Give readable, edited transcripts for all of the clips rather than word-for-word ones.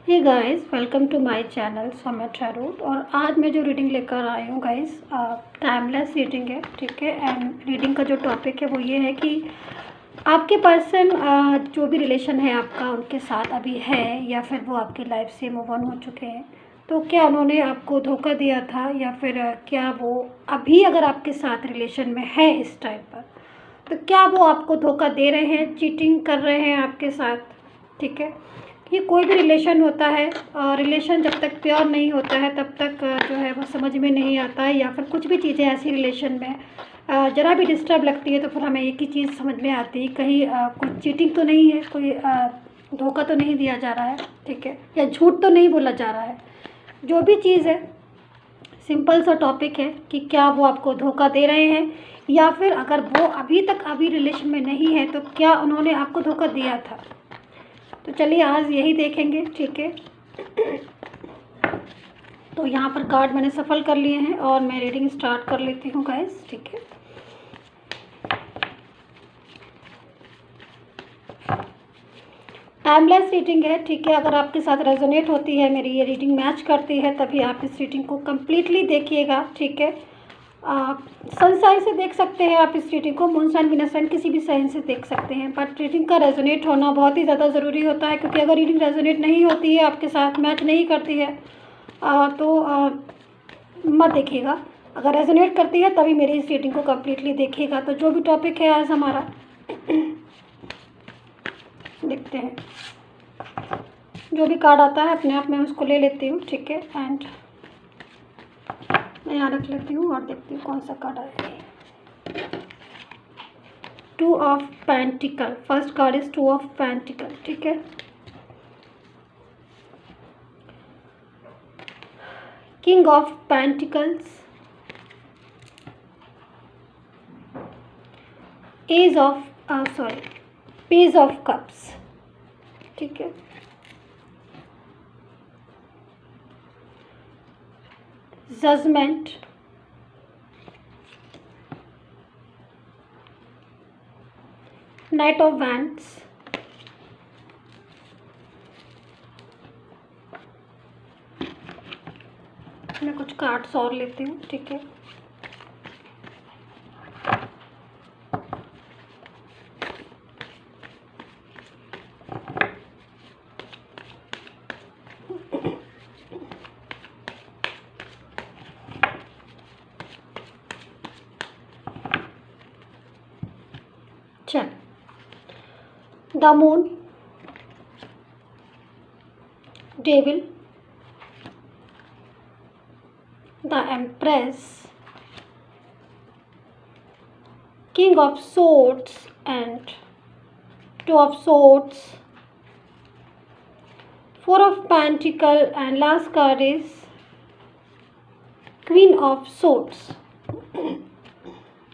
Hey guys, welcome to my channel Saumya tarot. और आज मैं जो रीडिंग लेकर आई हूँ गाइस, टाइमलेस रीडिंग है, ठीक है। एंड रीडिंग का जो टॉपिक है वो ये है कि आपके पर्सन जो भी रिलेशन है आपका उनके साथ अभी है या फिर वो आपकी लाइफ से मूव ऑन हो चुके हैं, तो क्या उन्होंने आपको धोखा दिया था या फिर क्या वो अभी अगर आपके साथ रिलेशन में है इस टाइम पर, तो क्या वो आपको धोखा दे रहे हैं, चीटिंग कर रहे हैं आपके साथ, ठीक है। ये कोई भी रिलेशन होता है, रिलेशन जब तक प्योर नहीं होता है तब तक जो है वो समझ में नहीं आता है, या फिर कुछ भी चीज़ें ऐसी रिलेशन में ज़रा भी डिस्टर्ब लगती है तो फिर हमें एक ही चीज़ समझ में आती है, कहीं कोई चीटिंग तो नहीं है, कोई धोखा तो नहीं दिया जा रहा है, ठीक है, या झूठ तो नहीं बोला जा रहा है। जो भी चीज़ है, सिंपल सा टॉपिक है कि क्या वो आपको धोखा दे रहे हैं, या फिर अगर वो अभी रिलेशन में नहीं है तो क्या उन्होंने आपको धोखा दिया था। तो चलिए आज यही देखेंगे, ठीक है। तो यहाँ पर कार्ड मैंने सफल कर लिए हैं और मैं रीडिंग स्टार्ट कर लेती हूँ गाइस, ठीक है। टाइमलेस रीडिंग है, ठीक है। अगर आपके साथ रेजोनेट होती है, मेरी ये रीडिंग मैच करती है, तभी आप इस रीडिंग को कम्प्लीटली देखिएगा, ठीक है। सन साइन से देख सकते हैं आप इस रीडिंग को, मून साइन, वीनस साइन, किसी भी साइन से देख सकते हैं, बट रीडिंग का रेजोनेट होना बहुत ही ज़्यादा ज़रूरी होता है, क्योंकि अगर रीडिंग रेजोनेट नहीं होती है, आपके साथ मैच नहीं करती है, तो मत देखिएगा। अगर रेजोनेट करती है तभी मेरी इस रीडिंग को कम्प्लीटली देखिएगा। तो जो भी टॉपिक है आज हमारा देखते हैं, जो भी कार्ड आता है अपने आप में उसको ले लेती हूँ, ठीक है। एंड मैं यहाँ रख लेती हूँ और देखती हूँ कौन सा कार्ड आया है। Two of pentacle, first card is two of pentacle, ठीक है। King of pentacles, ace of page of cups, ठीक है। जजमेंट, नाइट ऑफ वैंड्स, मैं कुछ कार्ड्स और लेती हूँ, ठीक है। चल, the moon, devil, the empress, king of swords and two of swords, four of pentacle and last card is queen of swords.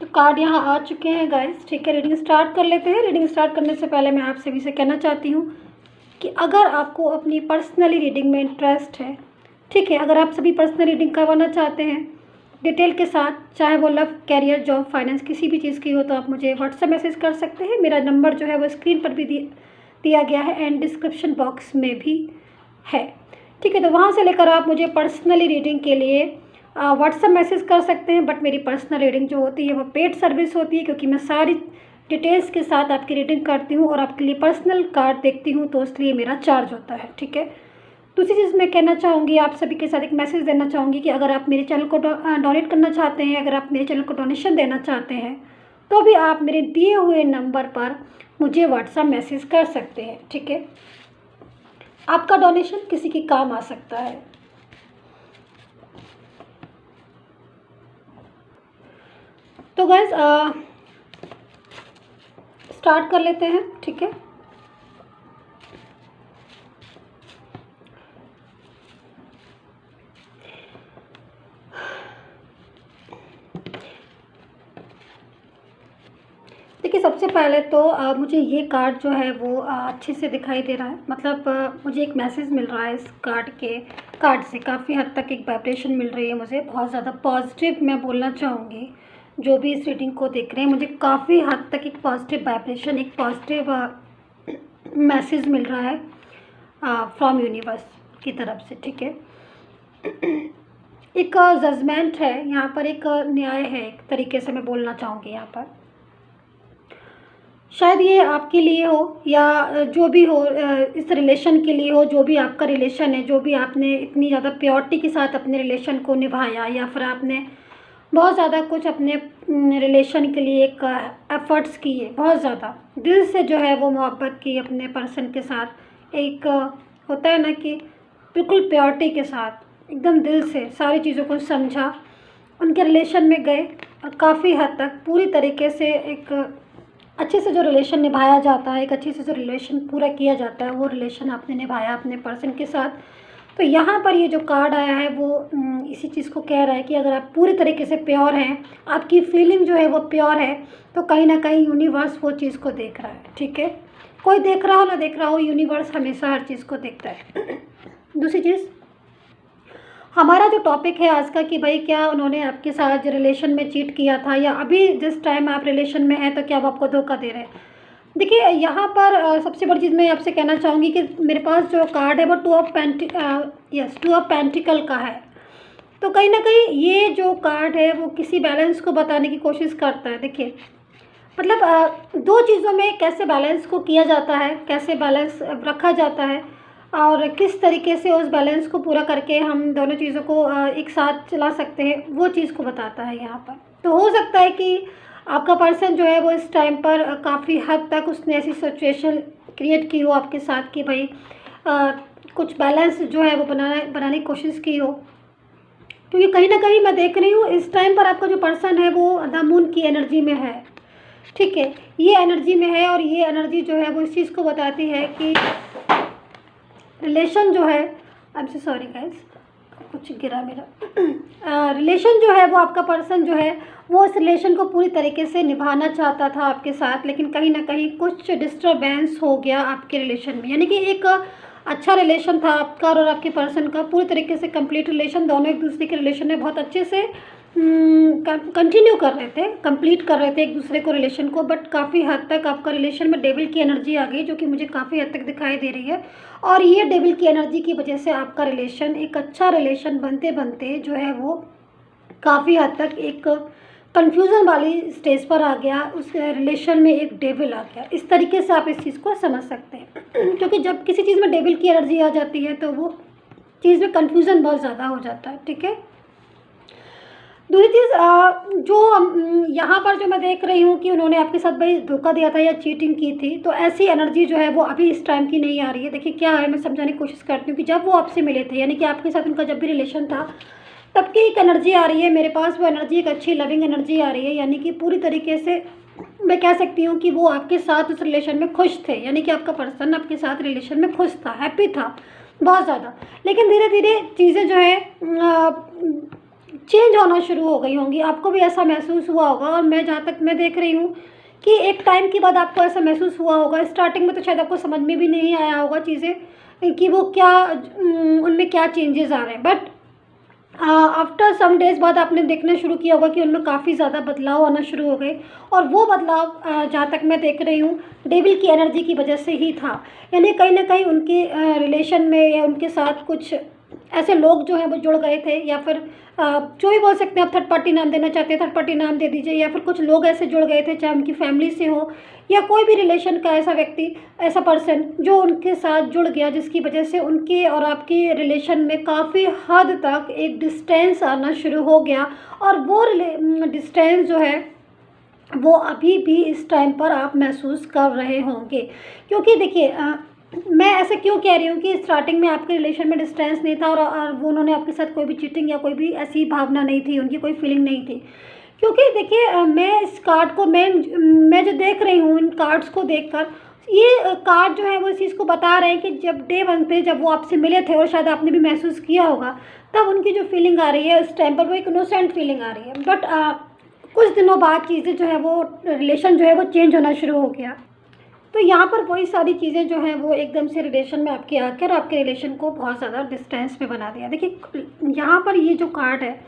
तो कार्ड यहाँ आ चुके हैं गाइस, ठीक है। रीडिंग स्टार्ट कर लेते हैं। रीडिंग स्टार्ट करने से पहले मैं आप सभी से कहना चाहती हूँ कि अगर आपको अपनी पर्सनली रीडिंग में इंटरेस्ट है, ठीक है, अगर आप सभी पर्सनल रीडिंग करवाना चाहते हैं डिटेल के साथ, चाहे वो लव, कैरियर, जॉब, फाइनेंस, किसी भी चीज़ की हो, तो आप मुझे व्हाट्सएप मैसेज कर सकते हैं। मेरा नंबर जो है वो स्क्रीन पर भी दिया गया है एंड डिस्क्रिप्शन बॉक्स में भी है, ठीक है। तो वहाँ से लेकर आप मुझे पर्सनली रीडिंग के लिए व्हाट्सएप मैसेज कर सकते हैं। बट मेरी पर्सनल रीडिंग जो होती है वो पेड सर्विस होती है, क्योंकि मैं सारी डिटेल्स के साथ आपकी रीडिंग करती हूँ और आपके लिए पर्सनल कार्ड देखती हूँ, तो इसलिए मेरा चार्ज होता है, ठीक है। दूसरी चीज़ मैं कहना चाहूँगी, आप सभी के साथ एक मैसेज देना चाहूँगी कि अगर आप मेरे चैनल को डोनेट करना चाहते हैं, अगर आप मेरे चैनल को डोनेशन देना चाहते हैं, तो भी आप मेरे दिए हुए नंबर पर मुझे व्हाट्सएप मैसेज कर सकते हैं, ठीक है। आपका डोनेशन किसी के काम आ सकता है। तो गाइस स्टार्ट कर लेते हैं, ठीक है। देखिए, सबसे पहले तो मुझे ये कार्ड जो है वो अच्छे से दिखाई दे रहा है, मतलब मुझे एक मैसेज मिल रहा है इस कार्ड से काफ़ी हद तक एक वाइब्रेशन मिल रही है मुझे, बहुत ज़्यादा पॉजिटिव मैं बोलना चाहूँगी। जो भी इस रीडिंग को देख रहे हैं, मुझे काफ़ी हद तक एक पॉजिटिव वाइब्रेशन, एक पॉजिटिव मैसेज मिल रहा है फ्रॉम यूनिवर्स, की तरफ से, ठीक है। एक जजमेंट है यहाँ पर, एक न्याय है, एक तरीके से मैं बोलना चाहूँगी यहाँ पर। शायद ये आपके लिए हो या जो भी हो, इस रिलेशन के लिए हो, जो भी आपका रिलेशन है, जो भी आपने इतनी ज़्यादा प्योरिटी के साथ अपने रिलेशन को निभाया, या फिर आपने बहुत ज़्यादा कुछ अपने रिलेशन के लिए एक एफ़र्ट्स किए, बहुत ज़्यादा दिल से जो है वो मोहब्बत की अपने पर्सन के साथ। एक होता है ना कि बिल्कुल प्योरिटी के साथ एकदम दिल से सारी चीज़ों को समझा, उनके रिलेशन में गए और काफ़ी हद तक पूरी तरीके से एक अच्छे से जो रिलेशन निभाया जाता है, एक अच्छे से जो रिलेशन पूरा किया जाता है, वो रिलेशन आपने निभाया अपने पर्सन के साथ। तो यहाँ पर ये जो कार्ड आया है वो इसी चीज़ को कह रहा है कि अगर आप पूरी तरीके से प्योर हैं, आपकी फीलिंग जो है वो प्योर है, तो कहीं ना कहीं यूनिवर्स वो चीज़ को देख रहा है, ठीक है। कोई देख रहा हो ना देख रहा हो, यूनिवर्स हमेशा हर चीज़ को देखता है। दूसरी चीज़, हमारा जो टॉपिक है आज का कि भाई क्या उन्होंने आपके साथ रिलेशन में चीट किया था, या अभी जिस टाइम आप रिलेशन में हैं तो क्या वो आपको धोखा दे रहे हैं। देखिए यहाँ पर सबसे बड़ी चीज़ मैं आपसे कहना चाहूँगी कि मेरे पास जो कार्ड है वो टू ऑफ पेंटिकल का है। तो कहीं ना कहीं ये जो कार्ड है वो किसी बैलेंस को बताने की कोशिश करता है। देखिए मतलब दो चीज़ों में कैसे बैलेंस को किया जाता है, कैसे बैलेंस रखा जाता है, और किस तरीके से उस बैलेंस को पूरा करके हम दोनों चीज़ों को एक साथ चला सकते हैं, वो चीज़ को बताता है यहाँ पर। तो हो सकता है कि आपका पर्सन जो है वो इस टाइम पर काफ़ी हद तक उसने ऐसी सिचुएशन क्रिएट की हो आपके साथ कि भाई कुछ बैलेंस जो है वो बनाने की कोशिश की हो। क्योंकि कहीं ना कहीं मैं देख रही हूँ इस टाइम पर आपका जो पर्सन है वो द मून की एनर्जी में है, ठीक है, ये एनर्जी में है। और ये एनर्जी जो है वो इस चीज़ को बताती है कि रिलेशन जो है, I am so sorry guys, कुछ गिरा मेरा रिलेशन जो है वो आपका पर्सन जो है वो इस रिलेशन को पूरी तरीके से निभाना चाहता था आपके साथ, लेकिन कहीं ना कहीं कुछ डिस्टरबेंस हो गया आपके रिलेशन में। यानी कि एक अच्छा रिलेशन था आपका और आपके पर्सन का, पूरी तरीके से कंप्लीट रिलेशन, दोनों एक दूसरे के रिलेशन में बहुत अच्छे से कंटिन्यू कर रहे थे, कंप्लीट कर रहे थे एक दूसरे को रिलेशन को। बट काफ़ी हद तक आपका रिलेशन में डेविल की एनर्जी आ गई, जो कि मुझे काफ़ी हद तक दिखाई दे रही है। और ये डेविल की एनर्जी की वजह से आपका रिलेशन, एक अच्छा रिलेशन बनते बनते जो है वो काफ़ी हद तक एक कन्फ्यूज़न वाली स्टेज पर आ गया, उस रिलेशन में एक डेविल आ गया। इस तरीके से आप इस चीज़ को समझ सकते हैं। क्योंकि जब किसी चीज़ में डेविल की एनर्जी आ जाती है तो वो चीज़ में कन्फ्यूज़न बहुत ज़्यादा हो जाता है, ठीक है। दूसरी चीज़ जो यहाँ पर जो मैं देख रही हूँ कि उन्होंने आपके साथ भाई धोखा दिया था या चीटिंग की थी, तो ऐसी एनर्जी जो है वो अभी इस टाइम की नहीं आ रही है। देखिए क्या है, मैं समझाने की कोशिश करती हूँ कि जब वो आपसे मिले थे, यानी कि आपके साथ उनका जब भी रिलेशन था, तब की एक एनर्जी आ रही है मेरे पास। वो एनर्जी एक अच्छी लविंग एनर्जी आ रही है, यानी कि पूरी तरीके से मैं कह सकती हूँ कि वो आपके साथ उस रिलेशन में खुश थे। यानी कि आपका पर्सन आपके साथ रिलेशन में खुश था, हैप्पी था बहुत ज़्यादा। लेकिन धीरे धीरे चीज़ें जो है चेंज होना शुरू हो गई होंगी, आपको भी ऐसा महसूस हुआ होगा। और मैं जहाँ तक मैं देख रही हूँ कि एक टाइम के बाद आपको ऐसा महसूस हुआ होगा। स्टार्टिंग में तो शायद आपको समझ में भी नहीं आया होगा चीज़ें कि वो क्या उनमें क्या चेंजेस आ रहे हैं। बट आफ्टर सम डेज़ बाद आपने देखना शुरू किया होगा कि उनमें काफ़ी ज़्यादा बदलाव आना शुरू हो गए। और वो बदलाव जहाँ तक मैं देख रही हूँ डेविल की एनर्जी की वजह से ही था। यानी कहीं ना कहीं उनके रिलेशन में या उनके साथ कुछ ऐसे लोग जो हैं वो जुड़ गए थे, या फिर जो भी बोल सकते हैं आप, थर्ड पार्टी नाम देना चाहते हैं थर्ड पार्टी नाम दे दीजिए, या फिर कुछ लोग ऐसे जुड़ गए थे, चाहे उनकी फैमिली से हो या कोई भी रिलेशन का ऐसा व्यक्ति, ऐसा पर्सन जो उनके साथ जुड़ गया, जिसकी वजह से उनके और आपके रिलेशन में काफ़ी हद तक एक डिस्टेंस आना शुरू हो गया। और वो डिस्टेंस जो है वो अभी भी इस टाइम पर आप महसूस कर रहे होंगे। क्योंकि देखिए मैं ऐसे क्यों कह रही हूँ कि स्टार्टिंग में आपके रिलेशन में डिस्टेंस नहीं था और वो उन्होंने आपके साथ कोई भी चीटिंग या कोई भी ऐसी भावना नहीं थी, उनकी कोई फीलिंग नहीं थी। क्योंकि देखिए मैं इस कार्ड को मैं जो देख रही हूँ, इन कार्ड्स को देखकर, ये कार्ड जो है वो इस चीज़ को बता रहे हैं कि जब डे वन पे जब वो आपसे मिले थे, और शायद आपने भी महसूस किया होगा, तब उनकी जो फीलिंग आ रही है उस टाइम पर वो एक इनोसेंट फीलिंग आ रही है। बट कुछ दिनों बाद चीज़ें जो है वो रिलेशन जो है वो चेंज होना शुरू हो गया। तो यहाँ पर वही सारी चीज़ें जो हैं वो एकदम से रिलेशन में आपके आकर आपके रिलेशन को बहुत ज़्यादा डिस्टेंस में बना दिया। देखिए यहाँ पर ये जो कार्ड है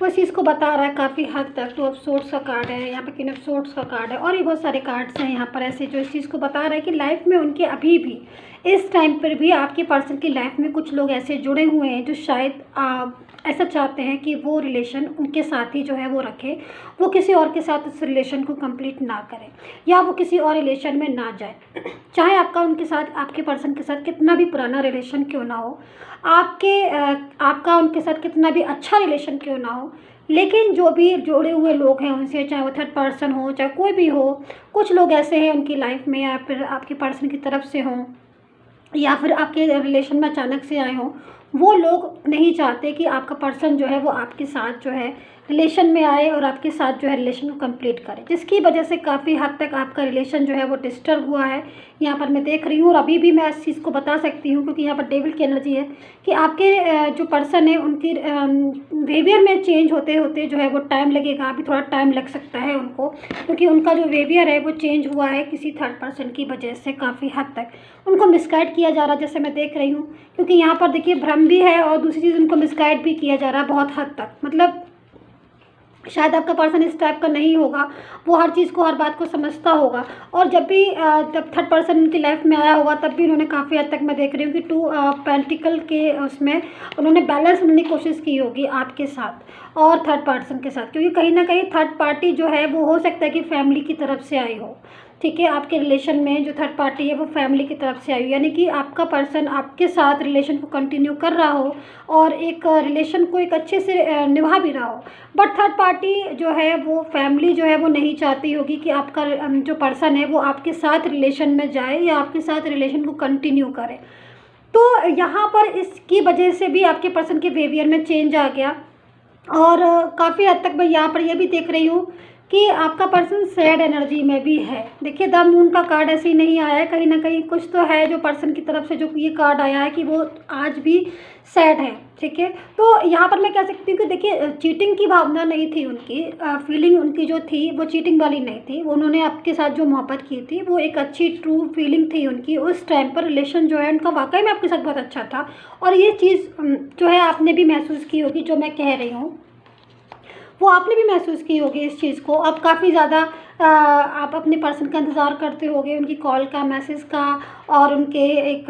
वो इस चीज़ को बता रहा है काफ़ी हद तक। टू ऑफ सोर्ड्स का कार्ड है, यहाँ पे किंग ऑफ सोर्ड्स का कार्ड है, और ये बहुत सारे कार्ड्स हैं यहाँ पर ऐसे जो इस चीज़ को बता रहा है कि लाइफ में उनके अभी भी इस टाइम पर भी आपके पर्सन की लाइफ में कुछ लोग ऐसे जुड़े हुए हैं जो शायद ऐसा चाहते हैं कि वो रिलेशन उनके साथ ही जो है वो रखें, वो किसी और के साथ उस रिलेशन को कंप्लीट ना करें या वो किसी और रिलेशन में ना जाए। चाहे आपका उनके साथ, आपके पर्सन के साथ कितना भी पुराना रिलेशन क्यों ना हो, आपका उनके साथ कितना भी अच्छा रिलेशन क्यों ना हो, लेकिन जो भी जुड़े हुए लोग हैं उनसे, चाहे वो थर्ड पर्सन हो चाहे कोई भी हो, कुछ लोग ऐसे हैं उनकी लाइफ में या फिर आपके पर्सन की तरफ से हों या फिर आपके रिलेशन में अचानक से आए हों, वो लोग नहीं चाहते कि आपका पर्सन जो है वो आपके साथ जो है रिलेशन में आए और आपके साथ जो है रिलेशन को कंप्लीट करे, जिसकी वजह से काफ़ी हद तक आपका रिलेशन जो है वो डिस्टर्ब हुआ है। यहाँ पर मैं देख रही हूँ और अभी भी मैं इस चीज़ को बता सकती हूँ क्योंकि यहाँ पर डेविल की एनर्जी है कि आपके जो पर्सन है उनकी बिहेवियर में चेंज होते होते जो है वो टाइम लगेगा, अभी थोड़ा टाइम लग सकता है उनको, क्योंकि उनका जो बिहेवियर है वो चेंज हुआ है किसी थर्ड पर्सन की वजह से। काफ़ी हद तक उनको मिसगाइड किया जा रहा है, जैसे मैं देख रही हूँ, क्योंकि यहाँ पर देखिए भ्रम भी है और दूसरी चीज़ उनको मिसगाइड भी किया जा रहा है बहुत हद तक। मतलब शायद आपका पर्सन इस टाइप का नहीं होगा, वो हर चीज़ को, हर बात को समझता होगा और जब थर्ड पर्सन उनकी लाइफ में आया होगा तब भी उन्होंने काफ़ी हद तक, मैं देख रही हूँ कि 2 पेंटिकल के उसमें उन्होंने बैलेंस करने की कोशिश की होगी आपके साथ और थर्ड पर्सन के साथ, क्योंकि कहीं ना कहीं थर्ड पार्टी जो है वो हो सकता है कि फैमिली की तरफ से आई हो। ठीक है, आपके रिलेशन में जो थर्ड पार्टी है वो फैमिली की तरफ से आई हो, यानी कि आपका पर्सन आपके साथ रिलेशन को कंटिन्यू कर रहा हो और एक रिलेशन को एक अच्छे से निभा भी रहा हो, बट थर्ड पार्टी जो है वो फैमिली जो है वो नहीं चाहती होगी कि आपका जो पर्सन है वो आपके साथ रिलेशन में जाए या आपके साथ रिलेशन को कंटिन्यू करे। तो यहाँ पर इसकी वजह से भी आपके पर्सन के बिहेवियर में चेंज आ गया और काफ़ी हद तक मैं यहाँ पर ये भी देख रही हूँ कि आपका पर्सन सैड एनर्जी में भी है। देखिए द मून का कार्ड ऐसे ही नहीं आया है, कहीं ना कहीं कुछ तो है जो पर्सन की तरफ से जो ये कार्ड आया है कि वो आज भी सैड है। ठीक है, तो यहाँ पर मैं कह सकती हूँ कि देखिए चीटिंग की भावना नहीं थी उनकी, फीलिंग उनकी जो थी वो चीटिंग वाली नहीं थी, उन्होंने आपके साथ जो मोहब्बत की थी वो एक अच्छी ट्रू फीलिंग थी उनकी। उस टाइम पर रिलेशन जो है उनका वाकई में आपके साथ बहुत अच्छा था और ये चीज़ जो है आपने भी महसूस की होगी, जो मैं कह रही हूँ वो आपने भी महसूस की होगी इस चीज़ को। अब काफ़ी ज़्यादा आप अपने पर्सन का इंतज़ार करते होगे, उनकी कॉल का, मैसेज का और उनके एक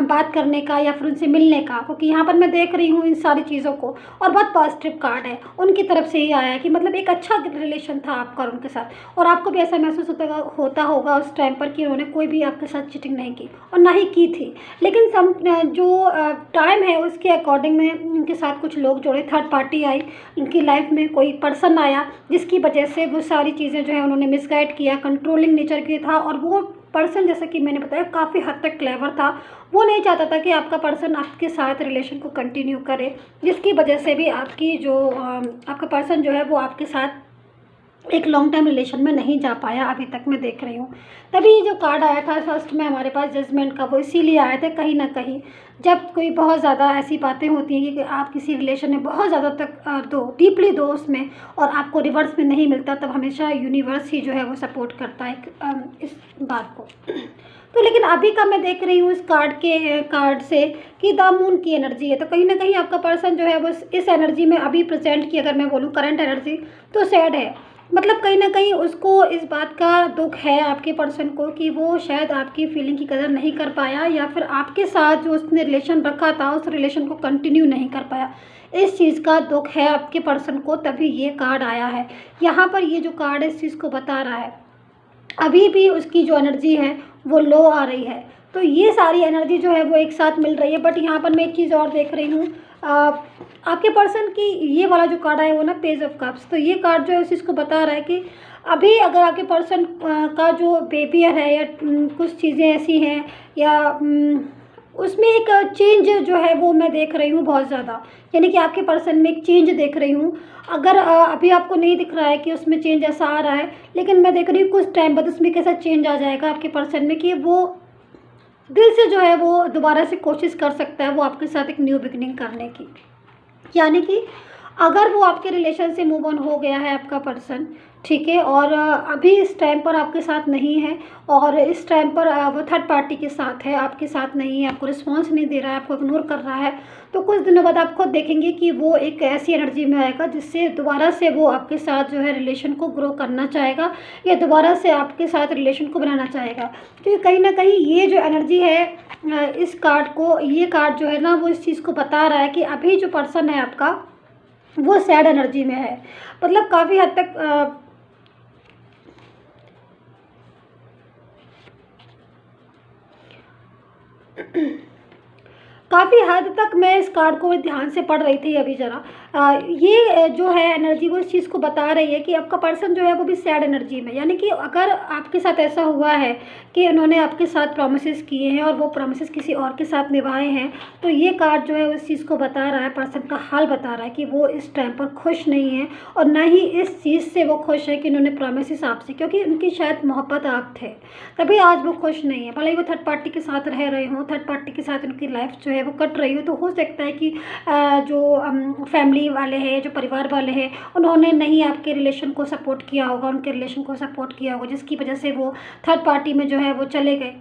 बात करने का या फिर उनसे मिलने का, क्योंकि यहाँ पर मैं देख रही हूँ इन सारी चीज़ों को और बहुत पॉजिटिव कार्ड है उनकी तरफ से ही आया है कि मतलब एक अच्छा रिलेशन था आपका और उनके साथ, और आपको भी ऐसा महसूस होता होगा उस टाइम पर कि उन्होंने कोई भी आपके साथ चीटिंग नहीं की और ना ही की थी। लेकिन जो टाइम है उसके अकॉर्डिंग में उनके साथ कुछ लोग जुड़े, थर्ड पार्टी आई उनकी लाइफ में, कोई पर्सन आया जिसकी वजह से वो सारी चीज़ें जो है उन्होंने मिसगाइड किया, कंट्रोलिंग नेचर की था और वो पर्सन, जैसे कि मैंने बताया, काफ़ी हद तक क्लेवर था। वो नहीं चाहता था कि आपका पर्सन आपके साथ रिलेशन को कंटिन्यू करे, जिसकी वजह से भी आपकी जो आपका पर्सन जो है वो आपके साथ एक लॉन्ग टाइम रिलेशन में नहीं जा पाया, अभी तक मैं देख रही हूँ। तभी ये जो कार्ड आया था फर्स्ट में हमारे पास जजमेंट का, वो इसीलिए आया था कहीं ना कहीं जब कोई बहुत ज़्यादा ऐसी बातें होती हैं कि आप किसी रिलेशन में बहुत ज़्यादा तक डीपली दो उसमें और आपको रिवर्स में नहीं मिलता, तब हमेशा यूनिवर्स ही जो है वो सपोर्ट करता है इस बात को। तो लेकिन अभी का मैं देख रही हूँ इस कार्ड से कि द मून की एनर्जी है, तो कहीं ना कहीं आपका पर्सन जो है वो इस एनर्जी में अभी प्रेजेंट की अगर मैं बोलूँ करंट एनर्जी तो सैड है। मतलब कहीं ना कहीं उसको इस बात का दुख है आपके पर्सन को कि वो शायद आपकी फीलिंग की कदर नहीं कर पाया या फिर आपके साथ जो उसने रिलेशन रखा था उस रिलेशन को कंटिन्यू नहीं कर पाया, इस चीज़ का दुख है आपके पर्सन को, तभी ये कार्ड आया है। यहाँ पर ये जो कार्ड है इस चीज़ को बता रहा है अभी भी उसकी जो एनर्जी है वो लो आ रही है। तो ये सारी एनर्जी जो है वो एक साथ मिल रही है। बट यहाँ पर मैं एक चीज़ और देख रही हूँ, आपके पर्सन की ये वाला जो कार्ड है वो ना पेज ऑफ कप्स, तो ये कार्ड जो है उस चीज़ को बता रहा है कि अभी अगर आपके पर्सन का जो बिहेवियर है या कुछ चीज़ें ऐसी हैं या उसमें एक चेंज जो है वो मैं देख रही हूँ बहुत ज़्यादा, यानी कि आपके पर्सन में एक चेंज देख रही हूँ। अगर अभी आपको नहीं दिख रहा है कि उसमें चेंज ऐसा आ रहा है, लेकिन मैं देख रही हूँ कुछ टाइम बाद उसमें कैसा चेंज आ जाएगा आपके पर्सन में कि वो दिल से जो है वो दोबारा से कोशिश कर सकता है वो आपके साथ एक न्यू बिगनिंग करने की। यानी कि अगर वो आपके रिलेशन से मूव ऑन हो गया है आपका पर्सन, ठीक है। और अभी इस टाइम पर आपके साथ नहीं है, और इस टाइम पर वो थर्ड पार्टी के साथ है, आपके साथ नहीं है, आपको रिस्पॉन्स नहीं दे रहा है, आपको इग्नोर कर रहा है। तो कुछ दिनों बाद आप खुद देखेंगे कि वो एक ऐसी एनर्जी में आएगा जिससे दोबारा से वो आपके साथ जो है रिलेशन को ग्रो करना चाहेगा, या दोबारा से आपके साथ रिलेशन को बनाना चाहेगा। क्योंकि कहीं ना कहीं ये जो एनर्जी है, इस कार्ड को, ये कार्ड जो है ना, वो इस चीज़ को बता रहा है कि अभी जो पर्सन है आपका, वो सैड एनर्जी में है। मतलब काफ़ी हद तक काफ़ी हद तक मैं इस कार्ड को ध्यान से पढ़ रही थी अभी ज़रा। ये जो है एनर्जी, वो इस चीज़ को बता रही है कि आपका पर्सन जो है वो भी सैड एनर्जी में, यानी कि अगर आपके साथ ऐसा हुआ है कि उन्होंने आपके साथ प्रॉमिसेस किए हैं और वो प्रॉमिसेस किसी और के साथ निभाए हैं, तो ये कार्ड जो है उस चीज़ को बता रहा है, पर्सन का हाल बता रहा है कि वो इस टाइम पर खुश नहीं है, और ना ही इस चीज़ से वो खुश है कि उन्होंने प्रॉमिसेस आपसे, क्योंकि उनकी शायद मोहब्बत आप थे, तभी आज वो खुश नहीं है। भले ही वो थर्ड पार्टी के साथ रह रहे हों, थर्ड पार्टी के साथ उनकी लाइफ जो है वो कट रही हो, तो हो सकता है कि जो फैमिली वाले हैं, जो परिवार वाले हैं, उन्होंने नहीं आपके रिलेशन को सपोर्ट किया होगा, उनके रिलेशन को सपोर्ट किया होगा, जिसकी वजह से वो थर्ड पार्टी में जो है वो चले गए,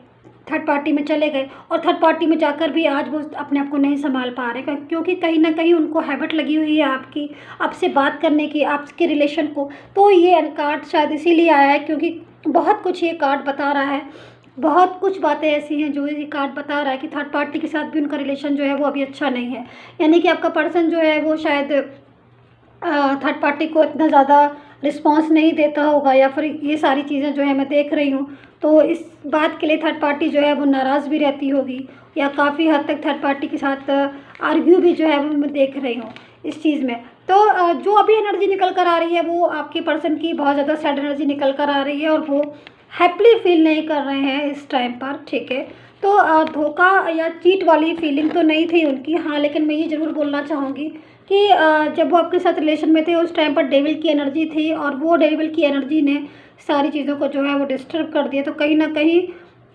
थर्ड पार्टी में चले गए। और थर्ड पार्टी में जाकर भी आज वो अपने आप को नहीं संभाल पा रहे, क्योंकि कहीं ना कहीं उनको हैबिट लगी हुई है आपकी, आपसे बात करने की, आपके रिलेशन को। तो ये कार्ड शायद इसीलिए आया है क्योंकि बहुत कुछ ये कार्ड बता रहा है, बहुत कुछ बातें ऐसी हैं जो ये कार्ड बता रहा है कि थर्ड पार्टी के साथ भी उनका रिलेशन जो है वो अभी अच्छा नहीं है। यानी कि आपका पर्सन जो है वो शायद थर्ड पार्टी को इतना ज़्यादा रिस्पॉन्स नहीं देता होगा, या फिर ये सारी चीज़ें जो है मैं देख रही हूँ, तो इस बात के लिए थर्ड पार्टी जो है वो नाराज़ भी रहती होगी, या काफ़ी हद तक थर्ड पार्टी के साथ आर्ग्यू भी जो है वो मैं देख रही हूँ इस चीज़ में। तो जो अभी एनर्जी निकल कर आ रही है वो आपके पर्सन की बहुत ज़्यादा सैड एनर्जी निकल कर आ रही है, और वो हैप्पली फील नहीं कर रहे हैं इस टाइम पर, ठीक है। तो धोखा या चीट वाली फीलिंग तो नहीं थी उनकी, हाँ, लेकिन मैं ये ज़रूर बोलना चाहूँगी कि जब वो आपके साथ रिलेशन में थे उस टाइम पर डेविल की एनर्जी थी, और वो डेविल की एनर्जी ने सारी चीज़ों को जो है वो डिस्टर्ब कर दिया। तो कहीं ना कहीं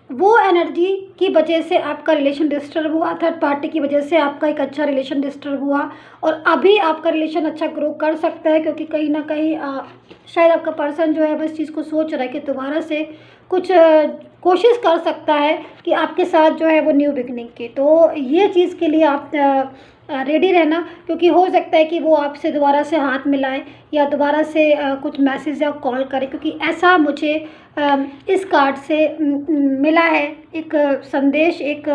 वो एनर्जी की वजह से आपका रिलेशन डिस्टर्ब हुआ, थर्ड पार्टी की वजह से आपका एक अच्छा रिलेशन डिस्टर्ब हुआ, और अभी आपका रिलेशन अच्छा ग्रो कर सकता है, क्योंकि कहीं ना कहीं शायद आपका पर्सन जो है वो इस चीज़ को सोच रहा है कि दोबारा से कुछ कोशिश कर सकता है कि आपके साथ जो है वो न्यू बिगनिंग की। तो ये चीज़ के लिए आप रेडी रहना, क्योंकि हो सकता है कि वो आपसे दोबारा से हाथ मिलाए, या दोबारा से कुछ मैसेज या कॉल करे, क्योंकि ऐसा मुझे इस कार्ड से मिला है, एक संदेश, एक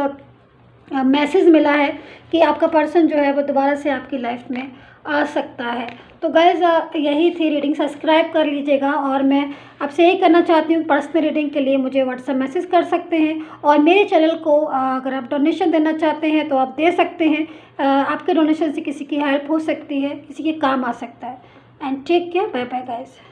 मैसेज मिला है कि आपका पर्सन जो है वो दोबारा से आपकी लाइफ में आ सकता है। तो गाइज़ यही थी रीडिंग, सब्सक्राइब कर लीजिएगा, और मैं आपसे यही करना चाहती हूँ, पर्सनल रीडिंग के लिए मुझे व्हाट्सएप मैसेज कर सकते हैं, और मेरे चैनल को अगर आप डोनेशन देना चाहते हैं तो आप दे सकते हैं। आपके डोनेशन से किसी की हेल्प हो सकती है, किसी के काम आ सकता है। And take care, bye bye guys.